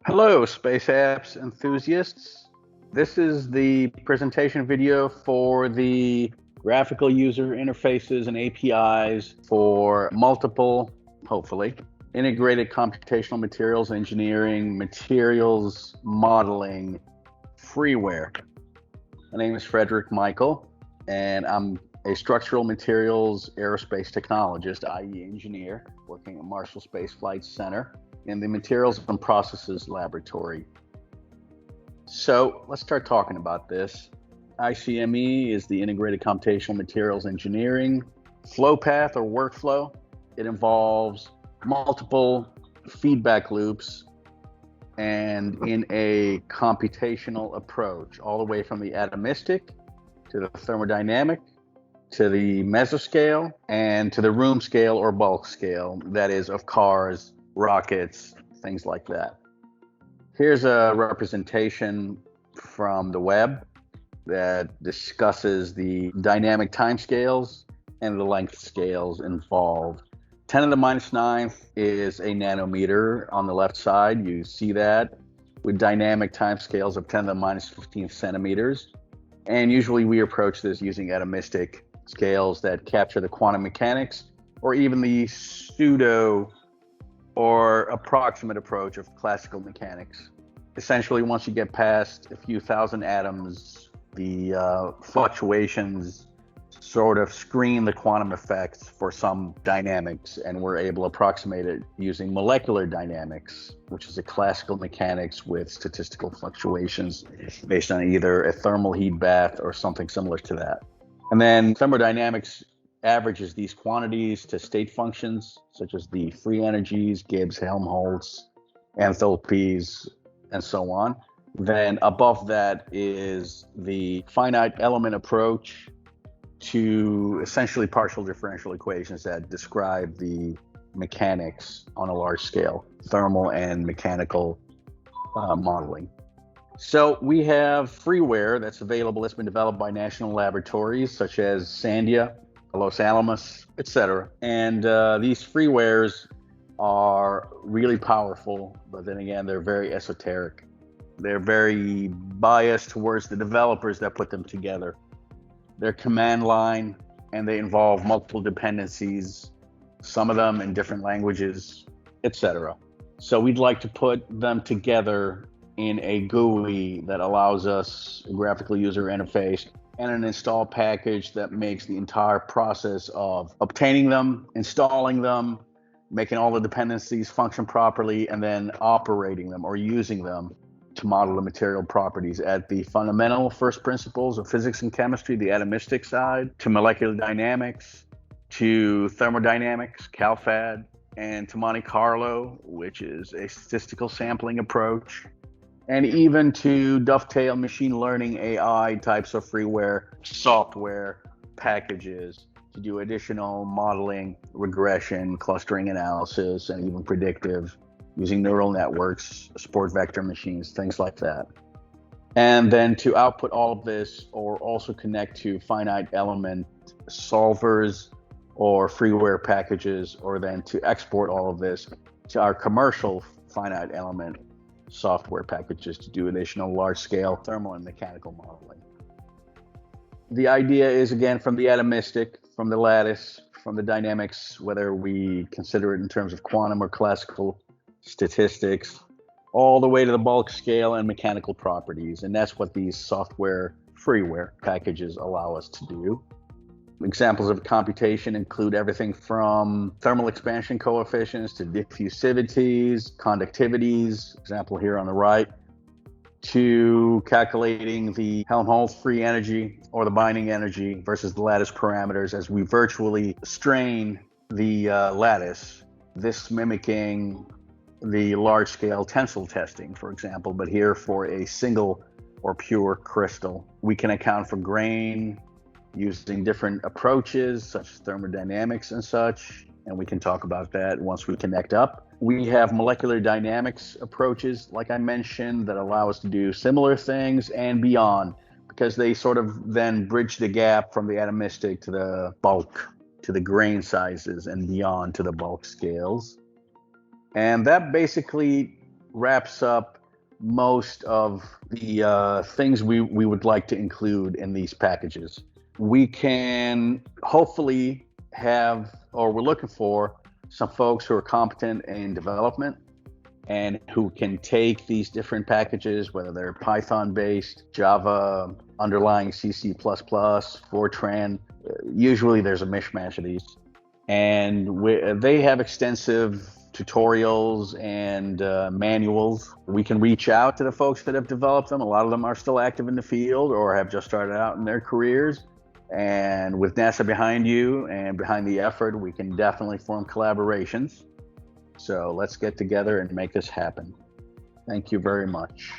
Hello, space apps enthusiasts. This is the presentation video for the graphical user interfaces and APIs for multiple, hopefully, integrated computational materials engineering, materials modeling, freeware. My name is Fredrick Michael, and I'm a structural materials aerospace technologist, i.e. engineer, working at Marshall Space Flight Center in the Materials and Processes Laboratory. So let's start talking about this. ICME is the Integrated Computational Materials Engineering flow path or workflow. It involves multiple feedback loops and in a computational approach, all the way from the atomistic to the thermodynamic, to the mesoscale, and to the room scale or bulk scale, that is of cars, rockets, things like that. Here's a representation from the web that discusses the dynamic timescales and the length scales involved. 10 to the minus 9th is a nanometer on the left side. You see that with dynamic timescales of 10 to the minus 15th centimeters. And usually we approach this using atomistic scales that capture the quantum mechanics or even the pseudo or approximate approach of classical mechanics. Essentially, once you get past a few thousand atoms, the fluctuations sort of screen the quantum effects for some dynamics, and we're able to approximate it using molecular dynamics, which is a classical mechanics with statistical fluctuations based on either a thermal heat bath or something similar to that. And then thermodynamics averages these quantities to state functions, such as the free energies, Gibbs, Helmholtz, enthalpies, and so on. Then above that is the finite element approach to essentially partial differential equations that describe the mechanics on a large scale, thermal and mechanical modeling. So we have freeware that's available, that's been developed by national laboratories such as Sandia, Los Alamos, etc. And these freewares are really powerful, but then again, they're very esoteric. They're very biased towards the developers that put them together. They're command line, and they involve multiple dependencies, some of them in different languages, etc. So we'd like to put them together in a GUI that allows us a graphical user interface and an install package that makes the entire process of obtaining them, installing them, making all the dependencies function properly, and then operating them or using them to model the material properties at the fundamental first principles of physics and chemistry, the atomistic side, to molecular dynamics, to thermodynamics, CalFAD, and to Monte Carlo, which is a statistical sampling approach, and even to dovetail machine learning AI types of freeware software packages to do additional modeling, regression, clustering analysis, and even predictive using neural networks, support vector machines, things like that. And then to output all of this or also connect to finite element solvers or freeware packages, or then to export all of this to our commercial finite element software packages to do additional large-scale thermal and mechanical modeling. The idea is, again, from the atomistic, from the lattice, from the dynamics, whether we consider it in terms of quantum or classical statistics, all the way to the bulk scale and mechanical properties. And that's what these software freeware packages allow us to do. Examples of computation include everything from thermal expansion coefficients to diffusivities, conductivities, example here on the right, to calculating the Helmholtz free energy or the binding energy versus the lattice parameters as we virtually strain the lattice, this mimicking the large-scale tensile testing, for example, but here for a single or pure crystal. We can account for grain using different approaches such as thermodynamics and such, and we can talk about that once we connect up. We have molecular dynamics approaches, like I mentioned, that allow us to do similar things and beyond, because they sort of then bridge the gap from the atomistic to the bulk, to the grain sizes, and beyond to the bulk scales. And that basically wraps up most of the things we would like to include in these packages. We can hopefully have, or we're looking for, some folks who are competent in development and who can take these different packages, whether they're Python based, Java, underlying C++, Fortran. Usually there's a mishmash of these. And they have extensive tutorials and manuals. We can reach out to the folks that have developed them. A lot of them are still active in the field or have just started out in their careers. And with NASA behind you and behind the effort, we can definitely form collaborations. So let's get together and make this happen. Thank you very much.